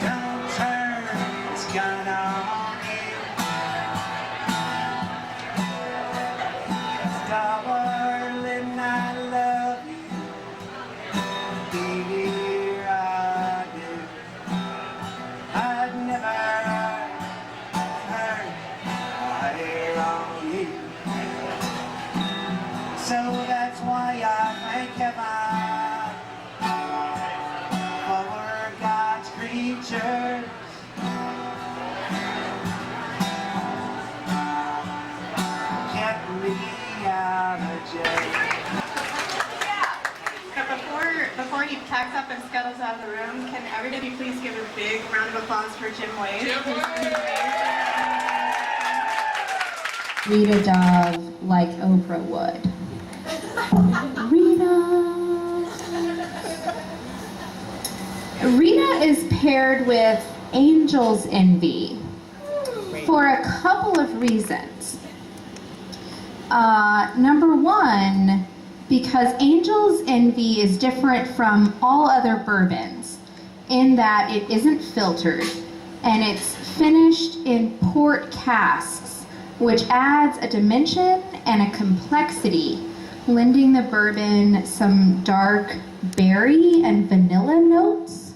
Don't turn this gun on you. Darling, I love you. Baby, I do. I've never heard fire on you. So that's why I thank heaven for God's creatures. Kept me out of jail. But before he packs up and scuttles out of the room, can everybody please give a big round of applause for Jim Wade? Rita Dove like Oprah would. Rita is paired with Angel's Envy for a couple of reasons. Number one, because Angel's Envy is different from all other bourbons in that it isn't filtered and it's finished in port casks, which adds a dimension and a complexity, lending the bourbon some dark berry and vanilla notes,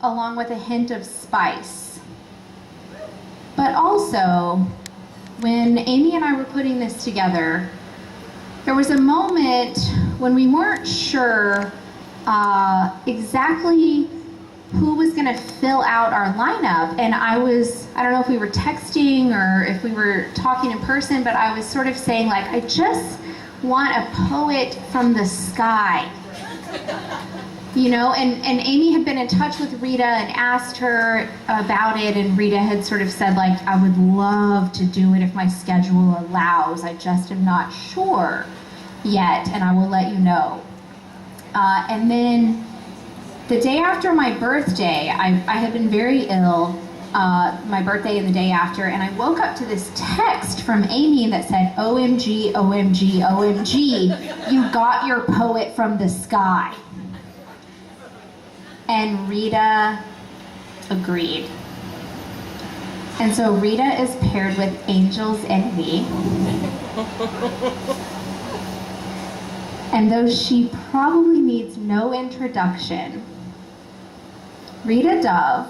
along with a hint of spice. But also, when Amy and I were putting this together, there was a moment when we weren't sure exactly who was going to fill out our lineup, and I don't know if we were texting or if we were talking in person, but I was sort of saying, like, I just want a poet from the sky. You know, and Amy had been in touch with Rita and asked her about it, and Rita had sort of said, like, I would love to do it if my schedule allows. I just am not sure yet, and I will let you know. And then the day after my birthday, I had been very ill, my birthday and the day after, and I woke up to this text from Amy that said, OMG, OMG, OMG, you got your poet from the sky. And Rita agreed. And so Rita is paired with Angel's Envy. And though she probably needs no introduction, Rita Dove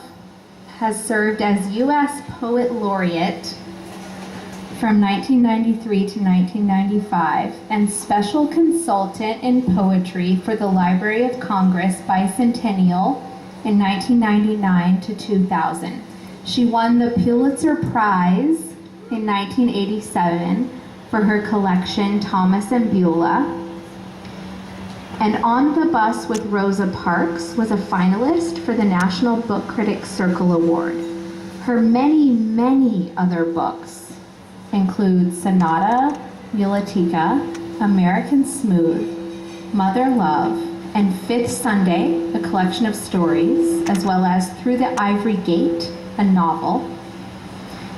has served as U.S. Poet Laureate from 1993 to 1995 and Special Consultant in Poetry for the Library of Congress Bicentennial in 1999 to 2000. She won the Pulitzer Prize in 1987 for her collection Thomas and Beulah. And On the Bus with Rosa Parks was a finalist for the National Book Critics Circle Award. Her many, many other books include Sonata Mulatika, American Smooth, Mother Love, and Fifth Sunday, a collection of stories, as well as Through the Ivory Gate, a novel.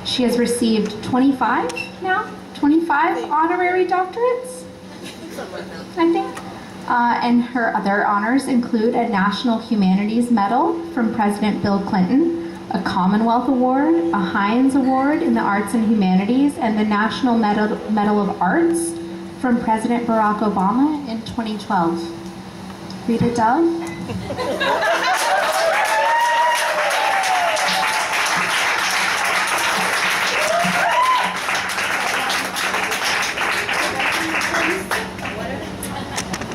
She has received 25 honorary doctorates, I think. And her other honors include a National Humanities Medal from President Bill Clinton, a Commonwealth Award, a Heinz Award in the Arts and Humanities, and the National Medal of Arts from President Barack Obama in 2012. Rita Dove?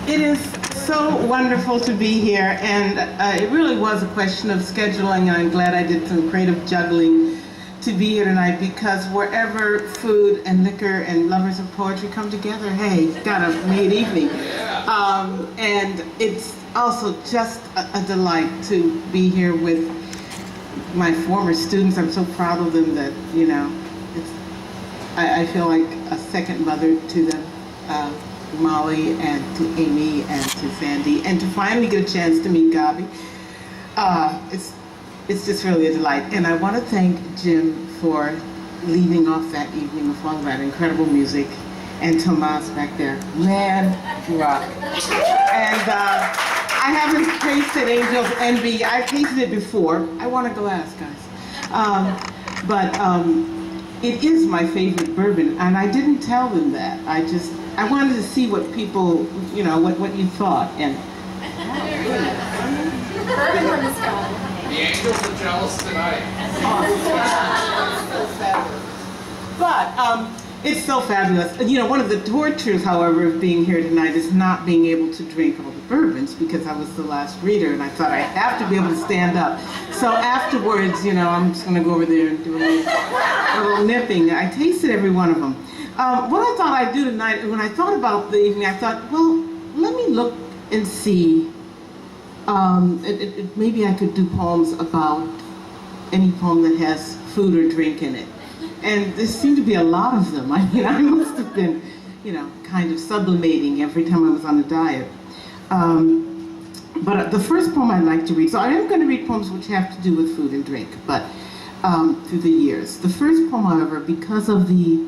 It is so wonderful to be here, and it really was a question of scheduling, and I'm glad I did some creative juggling to be here tonight, because wherever food and liquor and lovers of poetry come together, hey, got a made evening. And it's also just a delight to be here with my former students. I'm so proud of them that, you know, I feel like a second mother to them. Molly and to Amy and to Sandy, and to finally get a chance to meet Gabi. It's just really a delight. And I want to thank Jim for leading off that evening with all that incredible music, and Tomas back there. Man, you rock. And I haven't tasted Angel's Envy. I've tasted it before. I want to go ask, guys. But it is my favorite bourbon, and I didn't tell them that. I wanted to see what people, what you thought. And Bourbon on the stove. The angels are jealous tonight. But it's so fabulous. One of the tortures, however, of being here tonight is not being able to drink all the bourbons, because I was the last reader and I thought I have to be able to stand up. So afterwards, I'm just going to go over there and do a little nipping. I tasted every one of them. What I thought I'd do tonight, when I thought about the evening, I thought, well, let me look and see. Maybe I could do poems about any poem that has food or drink in it. And there seemed to be a lot of them. I mean, I must have been, kind of sublimating every time I was on a diet. But the first poem I'd like to read, so I am going to read poems which have to do with food and drink, but through the years. The first poem, however, because of the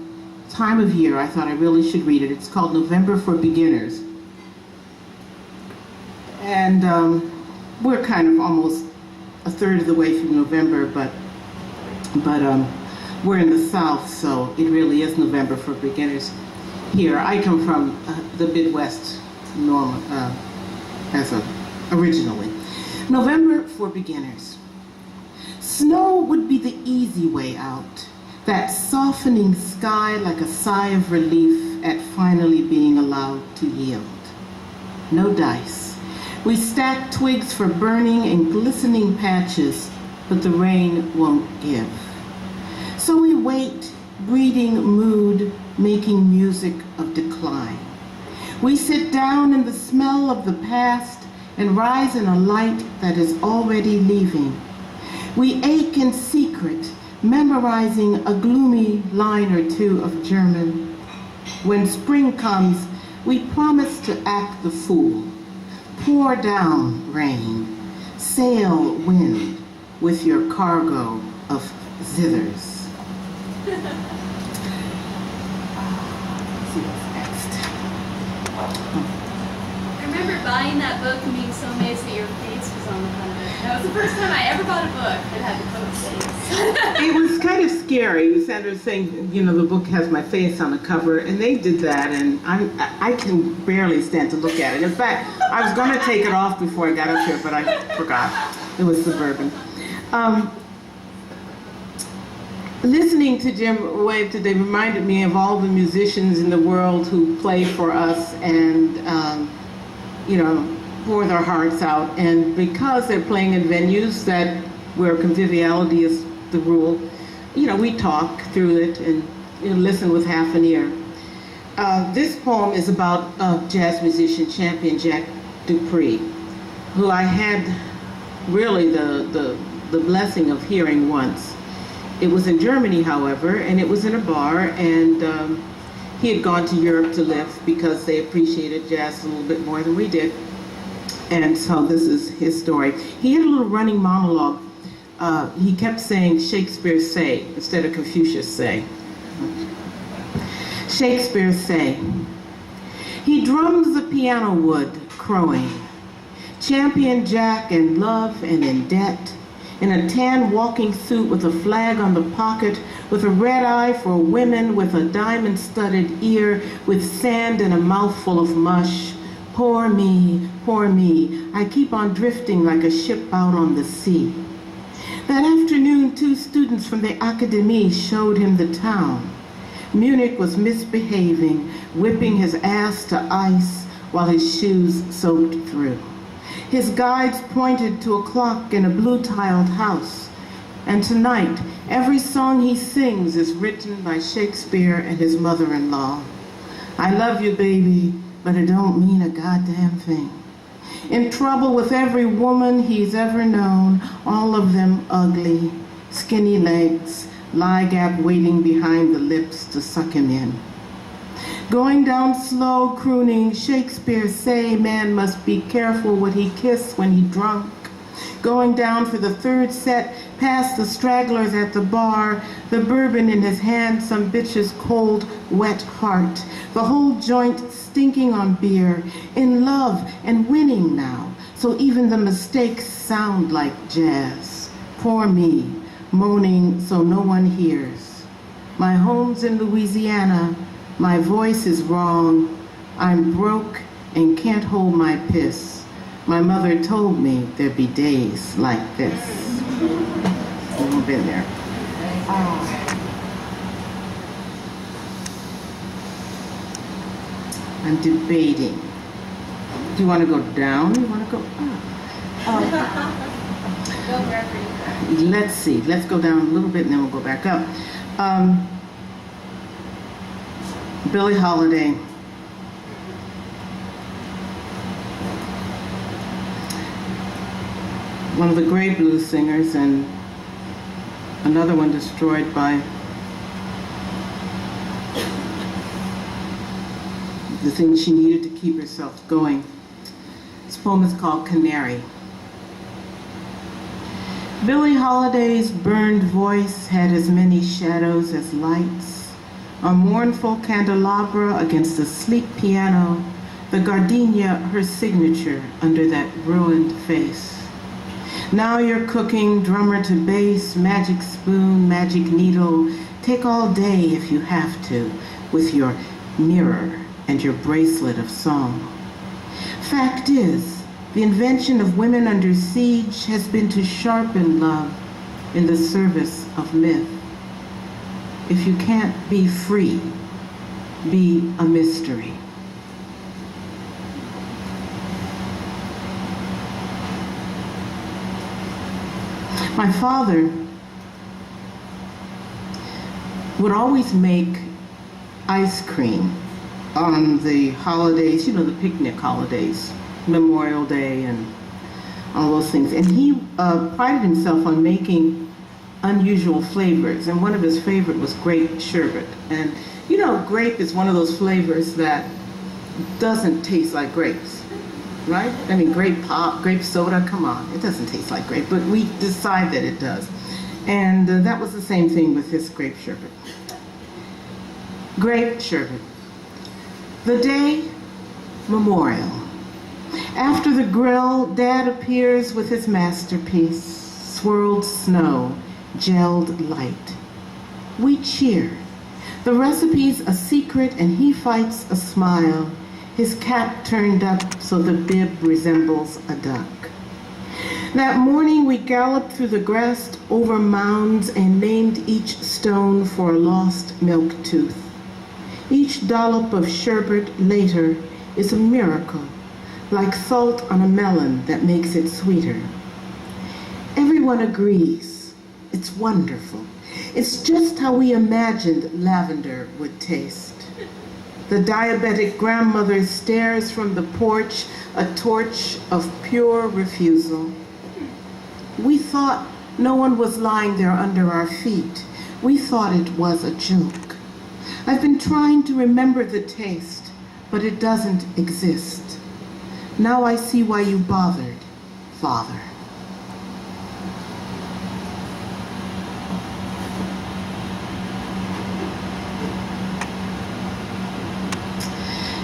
time of year, I thought I really should read it. It's called November for Beginners. And we're kind of almost a third of the way through November, but we're in the South, so it really is November for beginners here. I come from the Midwest originally. November for beginners. Snow would be the easy way out, that softening sky like a sigh of relief at finally being allowed to yield. No dice. We stack twigs for burning and glistening patches, but the rain won't give. So we wait, breeding mood, making music of decline. We sit down in the smell of the past and rise in a light that is already leaving. We ache in secret, memorizing a gloomy line or two of German. When spring comes, we promise to act the fool. Pour down, rain. Sail, wind, with your cargo of zithers. Let's see what's next. I remember buying that book and being so amazed that your face was on the front of it. That was the first time I ever bought a book that had the cover face. It was kind of scary. Sandra was saying, the book has my face on the cover, and they did that, and I can barely stand to look at it. In fact, I was going to take it off before I got up here, but I forgot. It was Suburban. Listening to Jim wave today reminded me of all the musicians in the world who play for us and, pour their hearts out. And because they're playing in venues where conviviality is the rule, we talk through it and listen with half an ear. This poem is about jazz musician champion Jack Dupree, who I had really the blessing of hearing once. It was in Germany, however, and it was in a bar, and he had gone to Europe to live because they appreciated jazz a little bit more than we did. And so this is his story. He had a little running monologue. He kept saying Shakespeare say instead of Confucius say. Shakespeare say. He drums the piano wood, crowing. Champion Jack in love and in debt, in a tan walking suit with a flag on the pocket, with a red eye for women, with a diamond-studded ear, with sand and a mouthful of mush. Poor me, I keep on drifting like a ship out on the sea. That afternoon, 2 students from the Académie showed him the town. Munich was misbehaving, whipping his ass to ice while his shoes soaked through. His guides pointed to a clock in a blue-tiled house. And tonight, every song he sings is written by Shakespeare and his mother-in-law. I love you, baby, but it don't mean a goddamn thing. In trouble with every woman he's ever known, all of them ugly, skinny legs, lie gap waiting behind the lips to suck him in. Going down slow, crooning, Shakespeare say man must be careful what he kiss when he drunk. Going down for the 3rd set, past the stragglers at the bar, the bourbon in his hand, some bitch's cold, wet heart. The whole joint stinking on beer, in love and winning now, so even the mistakes sound like jazz. Poor me, moaning so no one hears. My home's in Louisiana, my voice is wrong, I'm broke and can't hold my piss. My mother told me there'd be days like this. I've been there. I'm debating. Do you want to go down? You want to go up? Go wherever you go. Let's see. Let's go down a little bit and then we'll go back up. Billie Holiday. One of the great blues singers, and another one destroyed by the thing she needed to keep herself going. This poem is called Canary. Billie Holiday's burned voice had as many shadows as lights. A mournful candelabra against a sleek piano, the gardenia her signature under that ruined face. Now you're cooking, drummer to bass, magic spoon, magic needle. Take all day if you have to, with your mirror and your bracelet of song. Fact is, the invention of women under siege has been to sharpen love in the service of myth. If you can't be free, be a mystery. My father would always make ice cream on the holidays, you know, the picnic holidays, Memorial Day and all those things. And he prided himself on making unusual flavors, and one of his favorite was grape sherbet. And you know, grape is one of those flavors that doesn't taste like grapes, right? I mean, grape pop, grape soda, come on, it doesn't taste like grape, but we decide that it does. And that was the same thing with his grape sherbet. Grape sherbet. The day, memorial. After the grill, Dad appears with his masterpiece, swirled snow, gelled light. We cheer. The recipe's a secret and he fights a smile, his cap turned up so the bib resembles a duck. That morning we galloped through the grass over mounds and named each stone for a lost milk tooth. Each dollop of sherbet later is a miracle, like salt on a melon that makes it sweeter. Everyone agrees. It's wonderful. It's just how we imagined lavender would taste. The diabetic grandmother stares from the porch, a torch of pure refusal. We thought no one was lying there under our feet. We thought it was a joke. I've been trying to remember the taste, but it doesn't exist. Now I see why you bothered, Father.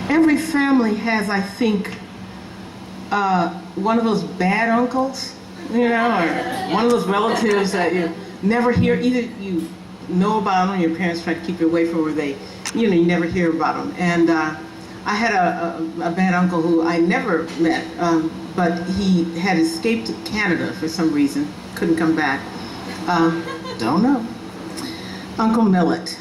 Every family has, I think, one of those bad uncles, you know, or one of those relatives that you never hear, either you know about them or your parents try to keep you away from where they, you know, you never hear about them. And I had a bad uncle who I never met, but he had escaped to Canada for some reason, couldn't come back. Don't know. Uncle Millet.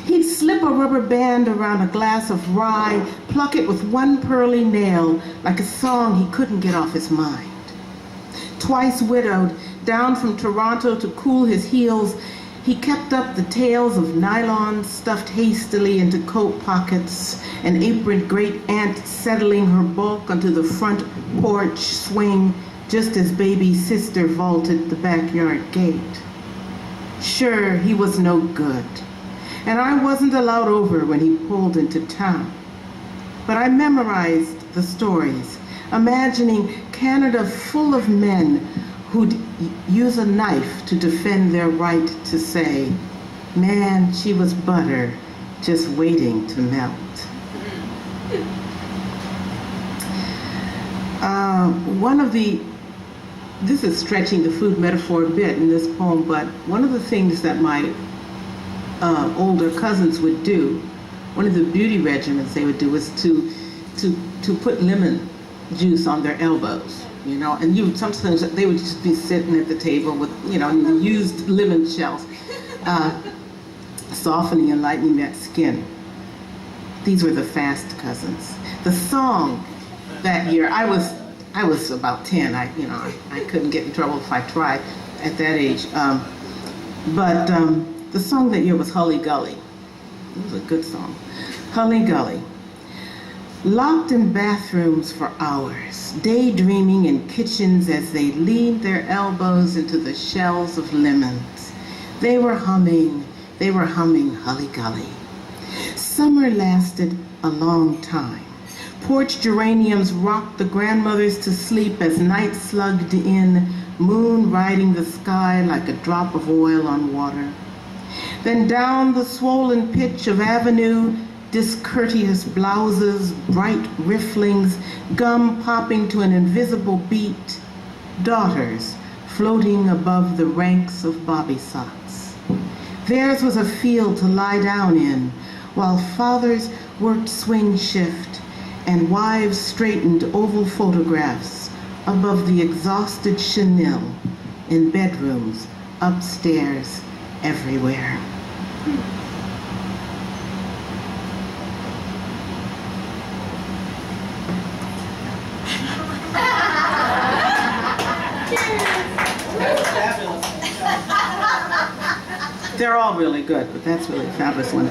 He'd slip a rubber band around a glass of rye, pluck it with one pearly nail, like a song he couldn't get off his mind. Twice widowed, down from Toronto to cool his heels, he kept up the tales of nylon stuffed hastily into coat pockets, an aproned great aunt settling her bulk onto the front porch swing just as baby sister vaulted the backyard gate. Sure, he was no good, and I wasn't allowed over when he pulled into town. But I memorized the stories, imagining Canada full of men who'd use a knife to defend their right to say, man, she was butter just waiting to melt. This is stretching the food metaphor a bit in this poem, but one of the things that my older cousins would do, one of the beauty regimens they would do was to put lemon juice on their elbows, you know, and sometimes they would just be sitting at the table with, you know, used lemon shells, softening and lightening that skin. These were the fast cousins. The song that year, I was about 10. I couldn't get in trouble if I tried at that age. But the song that year was Hully Gully. It was a good song. Hully Gully. Locked in bathrooms for hours, daydreaming in kitchens as they leaned their elbows into the shells of lemons. They were humming Hully Gully. Summer lasted a long time. Porch geraniums rocked the grandmothers to sleep as night slugged in, moon riding the sky like a drop of oil on water. Then down the swollen pitch of avenue, discourteous blouses, bright rifflings, gum popping to an invisible beat, daughters floating above the ranks of bobby socks. Theirs was a field to lie down in, while fathers worked swing shift and wives straightened oval photographs above the exhausted chenille in bedrooms, upstairs, everywhere. They're all really good, but that's really a fabulous one.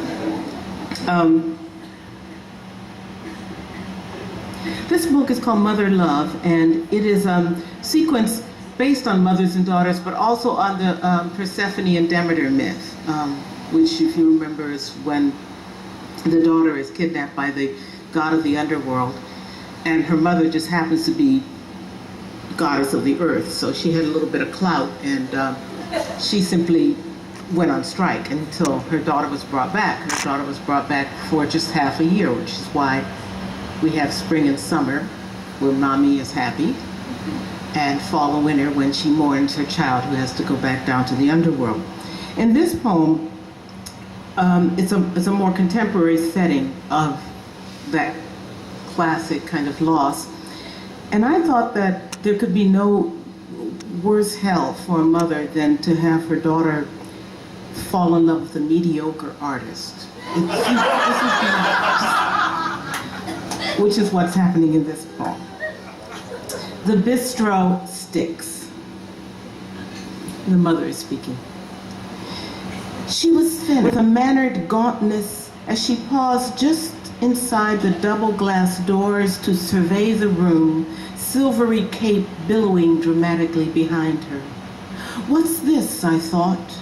This book is called Mother Love, and it is a sequence based on mothers and daughters, but also on the Persephone and Demeter myth, which, if you remember, is when the daughter is kidnapped by the god of the underworld, and her mother just happens to be goddess of the earth, so she had a little bit of clout, and she simply went on strike until her daughter was brought back. Her daughter was brought back for just half a year, which is why we have spring and summer, where mommy is happy, and fall and winter when she mourns her child who has to go back down to the underworld. In this poem, it's a more contemporary setting of that classic kind of loss. And I thought that there could be no worse hell for a mother than to have her daughter fall in love with a mediocre artist. Which is what's happening in this poem. The bistro sticks. The mother is speaking. She was thin with a mannered gauntness as she paused just inside the double glass doors to survey the room, silvery cape billowing dramatically behind her. What's this, I thought,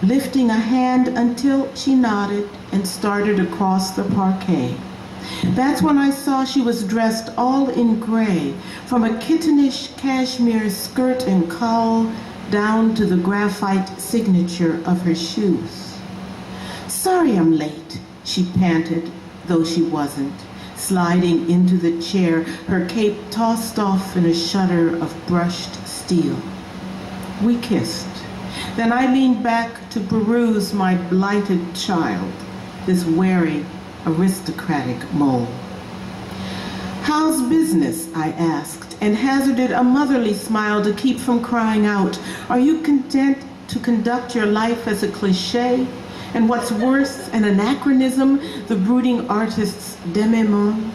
lifting a hand until she nodded and started across the parquet. That's when I saw she was dressed all in gray, from a kittenish cashmere skirt and cowl down to the graphite signature of her shoes. Sorry I'm late, she panted, though she wasn't, sliding into the chair, her cape tossed off in a shudder of brushed steel. We kissed. Then I leaned back to peruse my blighted child, this wary, aristocratic mole. How's business? I asked, and hazarded a motherly smile to keep from crying out. Are you content to conduct your life as a cliché? And what's worse, an anachronism, the brooding artist's demi-monde?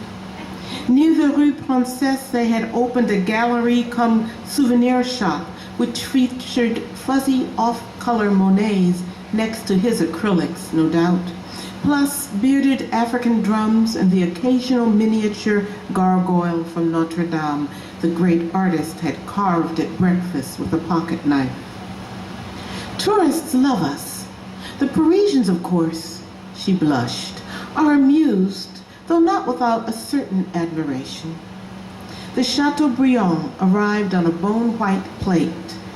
Near the Rue Princesse, they had opened a gallery cum souvenir shop, which featured fuzzy off-color Monets next to his acrylics, no doubt, plus bearded African drums and the occasional miniature gargoyle from Notre Dame the great artist had carved at breakfast with a pocket knife. Tourists love us. The Parisians, of course, she blushed, are amused, though not without a certain admiration. The Chateaubriand arrived on a bone-white plate,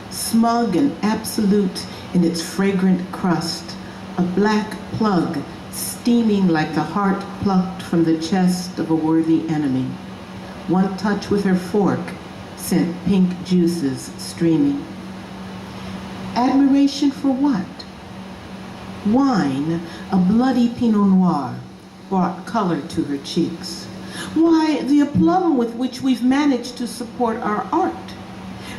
smug and absolute in its fragrant crust, a black plug steaming like the heart plucked from the chest of a worthy enemy. One touch with her fork sent pink juices streaming. Admiration for what? Wine, a bloody Pinot Noir, brought color to her cheeks. Why, the aplomb with which we've managed to support our art.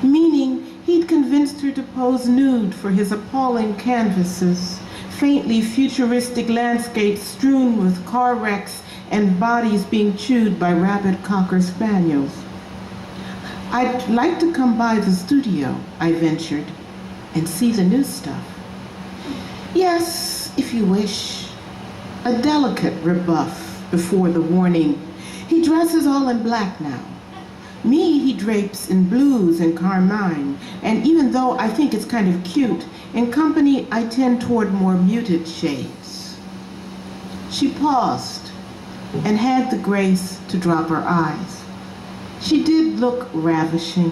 Meaning, he'd convinced her to pose nude for his appalling canvases, faintly futuristic landscapes strewn with car wrecks and bodies being chewed by rabid cocker spaniels. I'd like to come by the studio, I ventured, and see the new stuff. Yes, if you wish. A delicate rebuff before the warning. He dresses all in black now. Me, he drapes in blues and carmine, and even though I think it's kind of cute, in company I tend toward more muted shades. She paused and had the grace to drop her eyes. She did look ravishing,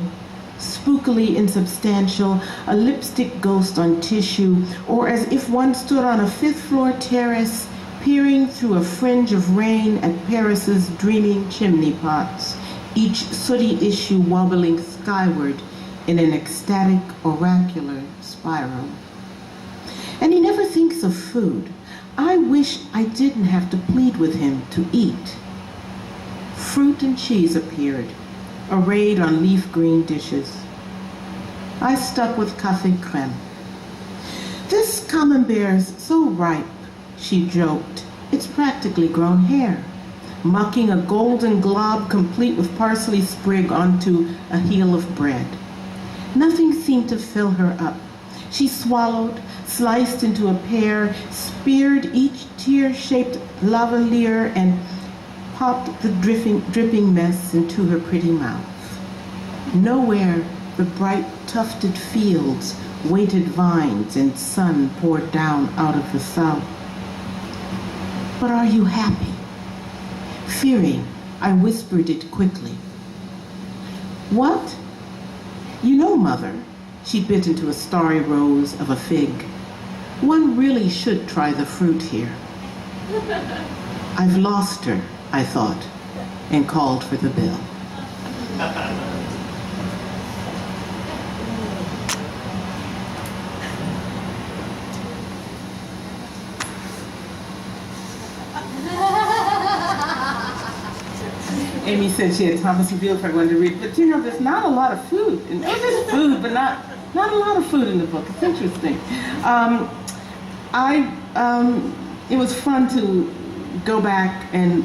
spookily insubstantial, a lipstick ghost on tissue, or as if one stood on a fifth-floor terrace peering through a fringe of rain at Paris's dreaming chimney pots, each sooty issue wobbling skyward in an ecstatic, oracular spiral. And he never thinks of food. I wish I didn't have to plead with him to eat. Fruit and cheese appeared, arrayed on leaf green dishes. I stuck with café crème. This camembert's so ripe, she joked. It's practically grown hair, mucking a golden glob complete with parsley sprig onto a heel of bread. Nothing seemed to fill her up. She swallowed, sliced into a pear, speared each tear-shaped lavalier, and popped the dripping mess into her pretty mouth. Nowhere the bright tufted fields, weighted vines, and sun poured down out of the south. But are you happy? Fearing, I whispered it quickly. What? You know, Mother, she bit into a starry rose of a fig. One really should try the fruit here. I've lost her, I thought, and called for the bill. Amy said she had Thomas Revere if I wanted to read, but you know, there's not a lot of food. And there's food, but not a lot of food in the book. It's interesting. It was fun to go back and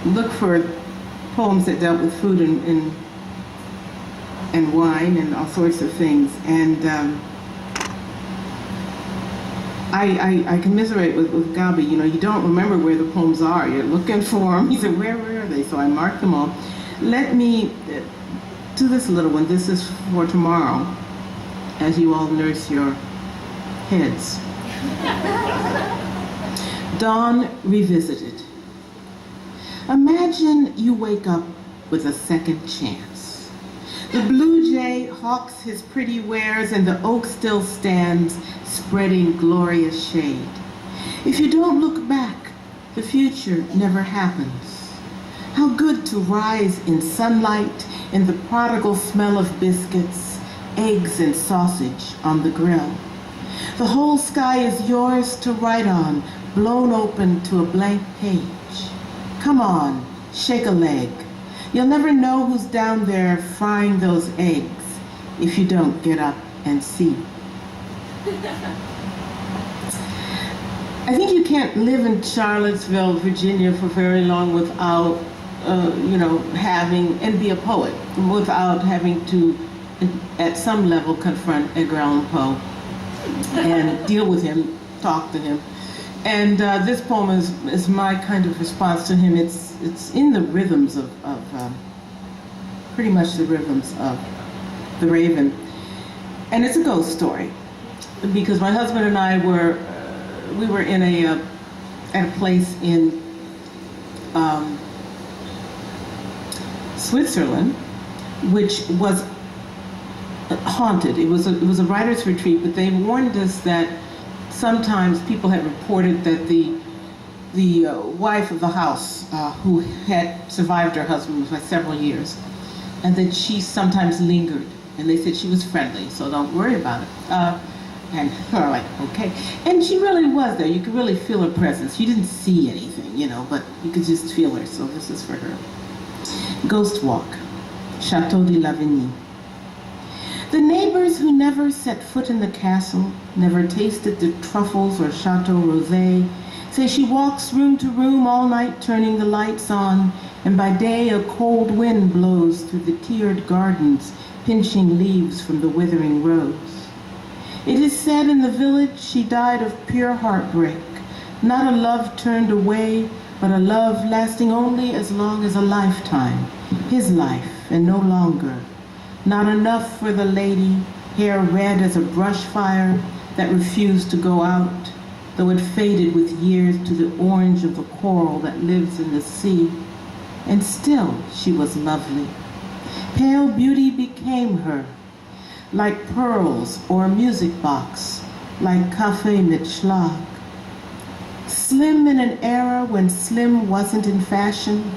look for poems that dealt with food and wine and all sorts of things. And I commiserate with Gabi. You know, you don't remember where the poems are. You're looking for them. He said, where are they? So I marked them all. Let me do this little one. This is for tomorrow, as you all nurse your heads. Dawn Revisited. Imagine you wake up with a second chance. The blue jay hawks his pretty wares and the oak still stands, spreading glorious shade. If you don't look back, the future never happens. How good to rise in sunlight in the prodigal smell of biscuits, eggs, and sausage on the grill. The whole sky is yours to write on, blown open to a blank page. Come on, shake a leg. You'll never know who's down there frying those eggs if you don't get up and see. I think you can't live in Charlottesville, Virginia for very long without, having, and be a poet, without having to, at some level, confront Edgar Allan Poe and deal with him, talk to him. And this poem is my kind of response to him. It's in the rhythms of pretty much the rhythms of The Raven. And it's a ghost story, because my husband and I were in at a place in Switzerland, which was haunted. It was a writer's retreat, but they warned us that sometimes people had reported that the the wife of the house who had survived her husband by several years, and that she sometimes lingered, and they said she was friendly, so don't worry about it. And we're like, okay. And she really was there. You could really feel her presence. You didn't see anything, you know, but you could just feel her, so this is for her. Ghost Walk, Chateau de Lavigny. The neighbors who never set foot in the castle, never tasted the truffles or Chateau Rosé, say she walks room to room all night turning the lights on, and by day a cold wind blows through the tiered gardens, pinching leaves from the withering rose. It is said in the village she died of pure heartbreak, not a love turned away, but a love lasting only as long as a lifetime, his life and no longer. Not enough for the lady, hair red as a brush fire that refused to go out, though it faded with years to the orange of the coral that lives in the sea. And still she was lovely. Pale beauty became her, like pearls or a music box, like Café mit Schlag. Slim in an era when slim wasn't in fashion,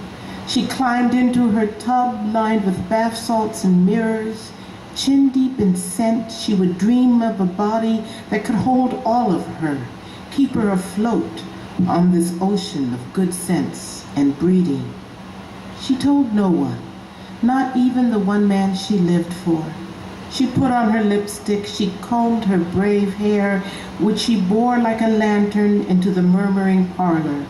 she climbed into her tub lined with bath salts and mirrors. Chin deep in scent, she would dream of a body that could hold all of her, keep her afloat on this ocean of good sense and breeding. She told no one, not even the one man she lived for. She put on her lipstick, she combed her brave hair, which she bore like a lantern into the murmuring parlor,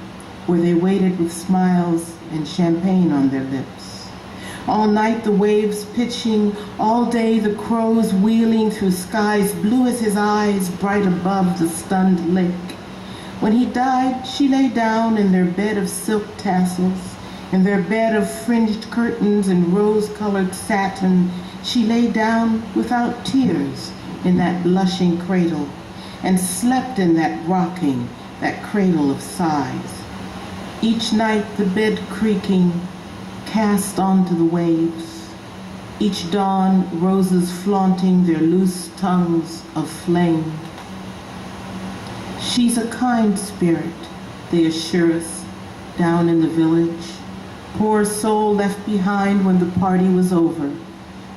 where they waited with smiles and champagne on their lips. All night the waves pitching, all day the crows wheeling through skies blue as his eyes, bright above the stunned lake. When he died, she lay down in their bed of silk tassels, in their bed of fringed curtains and rose-colored satin. She lay down without tears in that blushing cradle, and slept in that rocking, that cradle of sighs. Each night the bed creaking, cast onto the waves. Each dawn roses flaunting their loose tongues of flame. She's a kind spirit, they assure us, down in the village. Poor soul left behind when the party was over,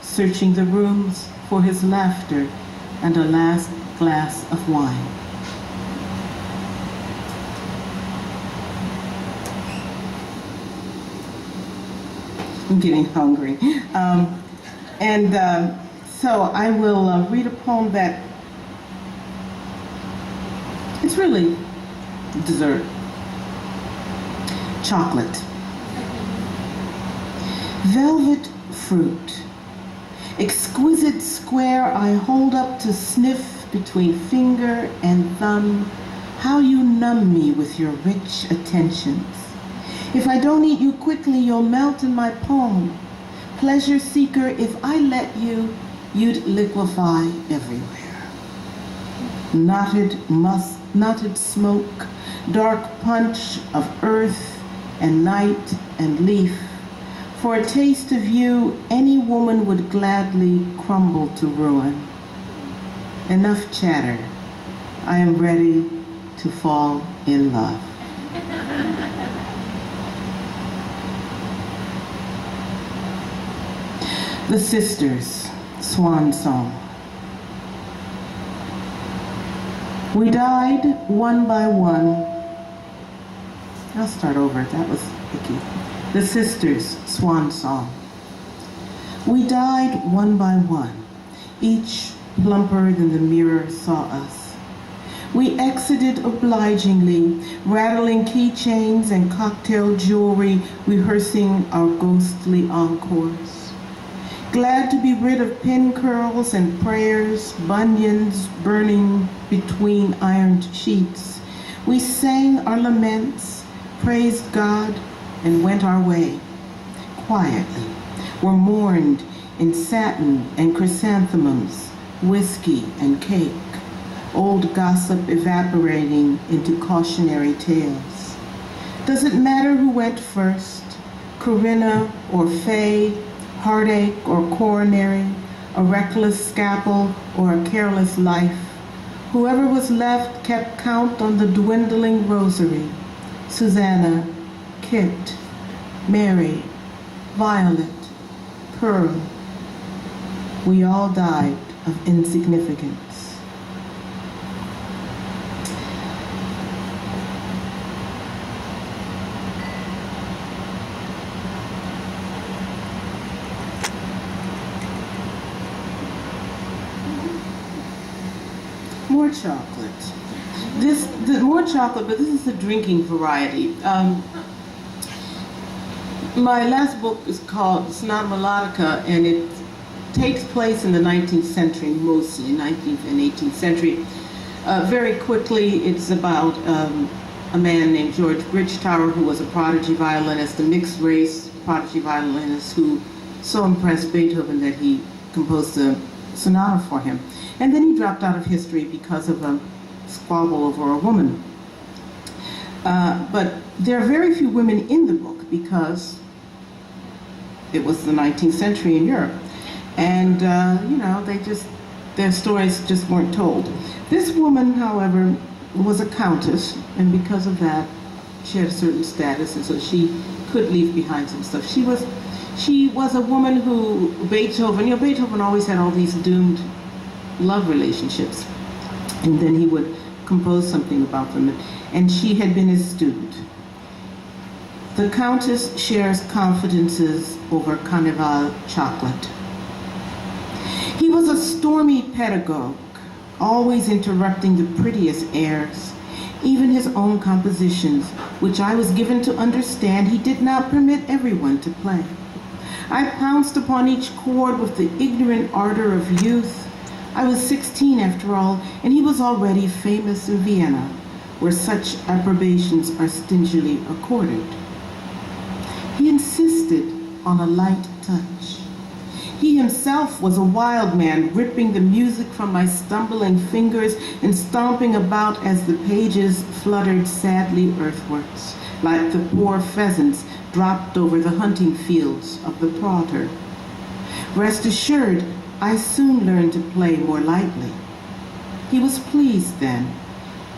searching the rooms for his laughter and a last glass of wine. I'm getting hungry. So I will read a poem that, it's really dessert. Chocolate. Velvet fruit. Exquisite square I hold up to sniff between finger and thumb. How you numb me with your rich attentions. If I don't eat you quickly, you'll melt in my palm. Pleasure seeker, if I let you, you'd liquefy everywhere. Knotted smoke, dark punch of earth and night and leaf. For a taste of you, any woman would gladly crumble to ruin. Enough chatter. I am ready to fall in love. The Sisters, Swan Song. We died one by one. I'll start over, that was icky. The Sisters, Swan Song. We died one by one. Each plumper than the mirror saw us. We exited obligingly, rattling keychains and cocktail jewelry, rehearsing our ghostly encores. Glad to be rid of pin curls and prayers, bunions burning between ironed sheets. We sang our laments, praised God, and went our way. Quietly, were mourned in satin and chrysanthemums, whiskey and cake, old gossip evaporating into cautionary tales. Does it matter who went first, Corinna or Faye, heartache or coronary, a reckless scalpel or a careless life? Whoever was left kept count on the dwindling rosary, Susanna, Kit, Mary, Violet, Pearl. We all died of insignificance. More chocolate. More chocolate, but this is the drinking variety. My last book is called Sonata Melodica, and it takes place in the 19th century, mostly 19th and 18th century. Very quickly, it's about a man named George Bridgetower, who was a prodigy violinist, a mixed race prodigy violinist, who so impressed Beethoven that he composed a sonata for him. And then he dropped out of history because of a squabble over a woman. But there are very few women in the book because it was the 19th century in Europe. And, their stories just weren't told. This woman, however, was a countess, and because of that, she had a certain status, and so she could leave behind some stuff. She was a woman who Beethoven always had all these doomed love relationships, and then he would compose something about them, and she had been his student. The Countess shares confidences over Carnival chocolate. He was a stormy pedagogue, always interrupting the prettiest airs, even his own compositions, which I was given to understand he did not permit everyone to play. I pounced upon each chord with the ignorant ardor of youth. I was 16 after all, and he was already famous in Vienna, where such approbations are stingily accorded. He insisted on a light touch. He himself was a wild man, ripping the music from my stumbling fingers and stomping about as the pages fluttered sadly earthwards, like the poor pheasants dropped over the hunting fields of the Prater. Rest assured, I soon learned to play more lightly. He was pleased then,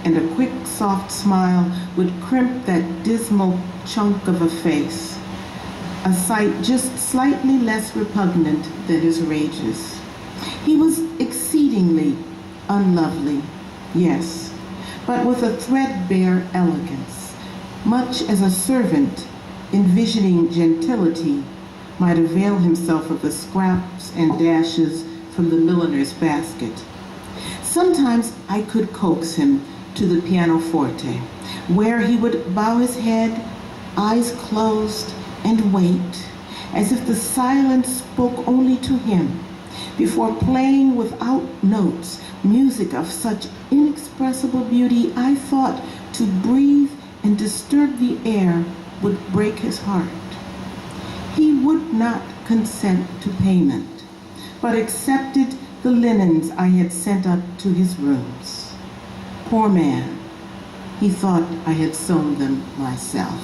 and a quick, soft smile would crimp that dismal chunk of a face, a sight just slightly less repugnant than his rages. He was exceedingly unlovely, yes, but with a threadbare elegance, much as a servant, envisioning gentility, might avail himself of the scraps and dashes from the milliner's basket. Sometimes I could coax him to the pianoforte, where he would bow his head, eyes closed, and wait, as if the silence spoke only to him, before playing without notes music of such inexpressible beauty I thought to breathe and disturb the air would break his heart. He would not consent to payment, but accepted the linens I had sent up to his rooms. Poor man, he thought I had sewn them myself.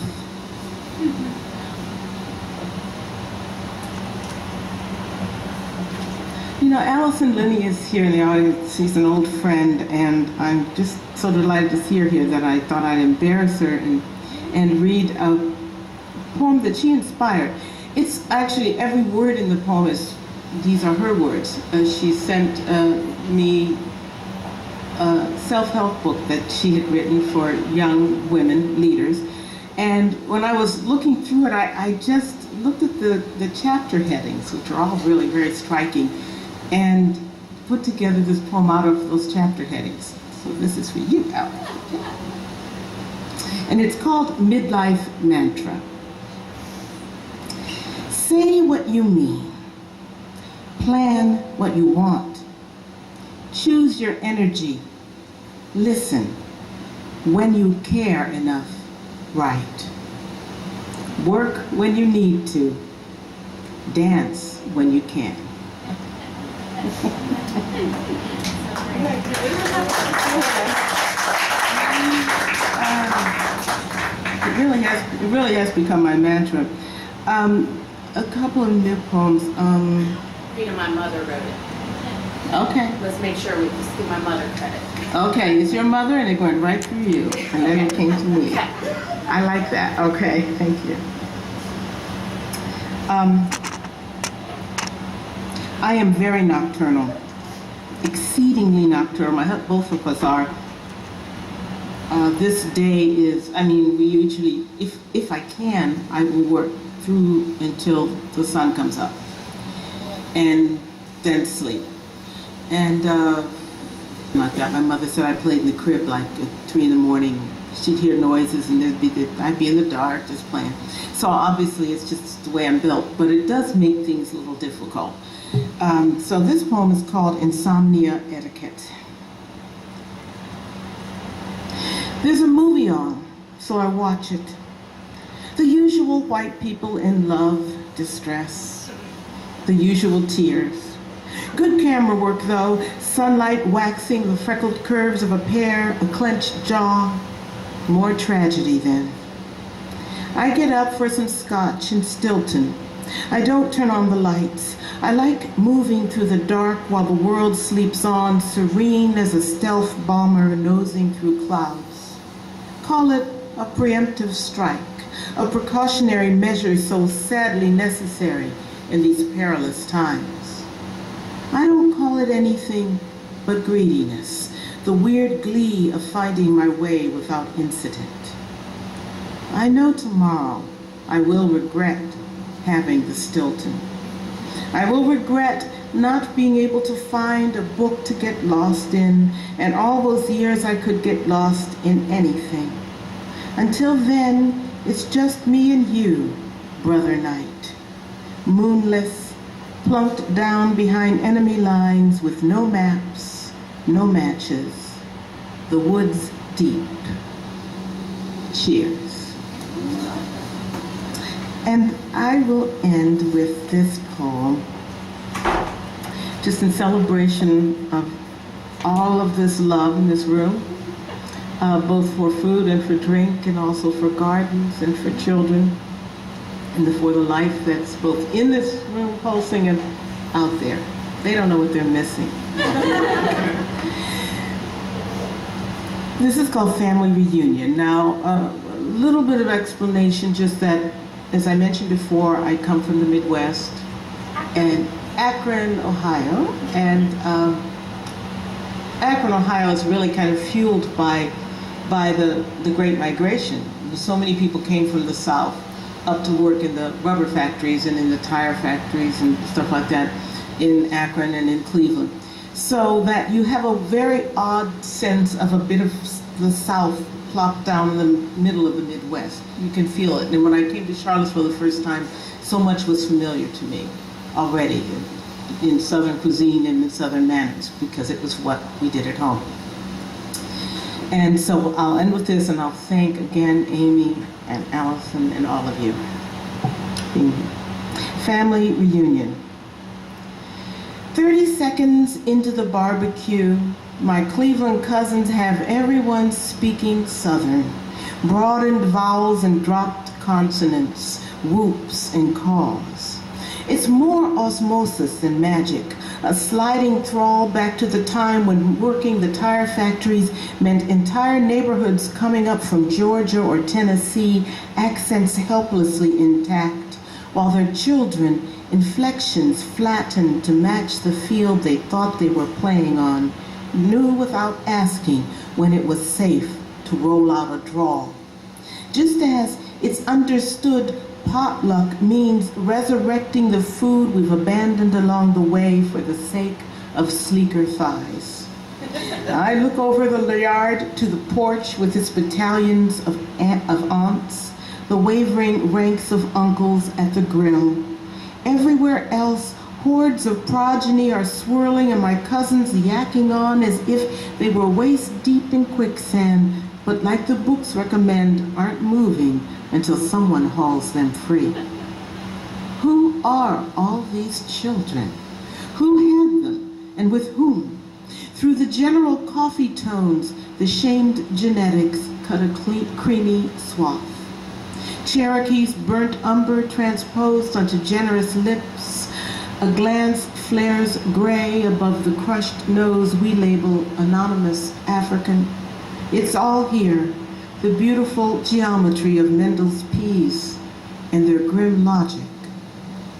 Allison Linney is here in the audience. She's an old friend, and I'm just so delighted to see her here that I thought I'd embarrass her and read a poem that she inspired. It's actually, every word in the poem these are her words. She sent me a self-help book that she had written for young women leaders. And when I was looking through it, I just looked at the chapter headings, which are all really very striking, and put together this poem out of those chapter headings. So this is for you, Al. And it's called Midlife Mantra. Say what you mean. Plan what you want. Choose your energy. Listen. When you care enough, write. Work when you need to. Dance when you can. It really has become my mantra. A couple of new poems. Rita, my mother wrote it. Okay. Let's make sure we just give my mother credit. Okay, it's your mother and it went right through you. And then it came to me. Okay. I like that. Okay, thank you. I am very nocturnal, exceedingly nocturnal. Both of us are. This day is, we usually, if I can, I will work through until the sun comes up and then sleep. And like that, my mother said I played in the crib like at 3 in the morning. She'd hear noises and I'd be in the dark just playing. So obviously it's just the way I'm built, but it does make things a little difficult. So this poem is called Insomnia Etiquette. There's a movie on, so I watch it. The usual white people in love, distress, the usual tears. Good camera work though, sunlight waxing the freckled curves of a pear, a clenched jaw. More tragedy then. I get up for some scotch in Stilton. I don't turn on the lights. I like moving through the dark while the world sleeps on, serene as a stealth bomber nosing through clouds. Call it a preemptive strike, a precautionary measure so sadly necessary in these perilous times. I don't call it anything but greediness, the weird glee of finding my way without incident. I know tomorrow I will regret having the Stilton. I will regret not being able to find a book to get lost in, and all those years I could get lost in anything. Until then, it's just me and you, brother night. Moonless, plunked down behind enemy lines with no maps, no matches. The woods deep. Cheers. And I will end with this poem, just in celebration of all of this love in this room, both for food and for drink, and also for gardens and for children, and for the life that's both in this room pulsing and out there. They don't know what they're missing. This is called Family Reunion. Now, a little bit of explanation, just that, as I mentioned before, I come from the Midwest and Akron, Ohio, and Akron, Ohio is really kind of fueled by the Great Migration. So many people came from the South up to work in the rubber factories and in the tire factories and stuff like that in Akron and in Cleveland. So that you have a very odd sense of a bit of the South plopped down in the middle of the Midwest. You can feel it. And when I came to Charlottesville the first time, so much was familiar to me already in Southern cuisine and in Southern manners, because it was what we did at home. And so I'll end with this, and I'll thank again Amy and Allison and all of you being here. Family Reunion. 30 seconds into the barbecue, my Cleveland cousins have everyone speaking Southern, broadened vowels and dropped consonants, whoops and caws. It's more osmosis than magic, a sliding thrall back to the time when working the tire factories meant entire neighborhoods coming up from Georgia or Tennessee, accents helplessly intact, while their children, inflections flattened to match the field they thought they were playing on, knew without asking when it was safe to roll out a drawl. Just as it's understood potluck means resurrecting the food we've abandoned along the way for the sake of sleeker thighs. I look over the yard to the porch with its battalions of aunts, the wavering ranks of uncles at the grill. Everywhere else, hordes of progeny are swirling and my cousins yakking on as if they were waist deep in quicksand, but like the books recommend, aren't moving until someone hauls them free. Who are all these children? Who had them, and with whom? Through the general coffee tones, the shamed genetics cut a creamy swath. Cherokee's burnt umber transposed onto generous lips, a glance flares gray above the crushed nose we label anonymous African. It's all here, the beautiful geometry of Mendel's peas and their grim logic.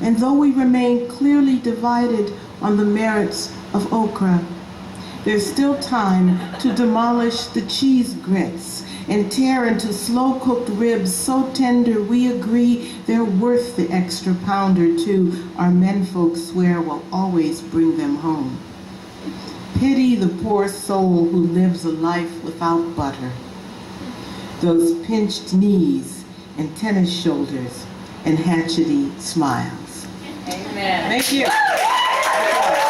And though we remain clearly divided on the merits of okra, there's still time to demolish the cheese grits and tear into slow-cooked ribs so tender we agree they're worth the extra pound or two our menfolk swear will always bring them home. Pity the poor soul who lives a life without butter. Those pinched knees and tennis shoulders and hatchety smiles. Amen. Thank you.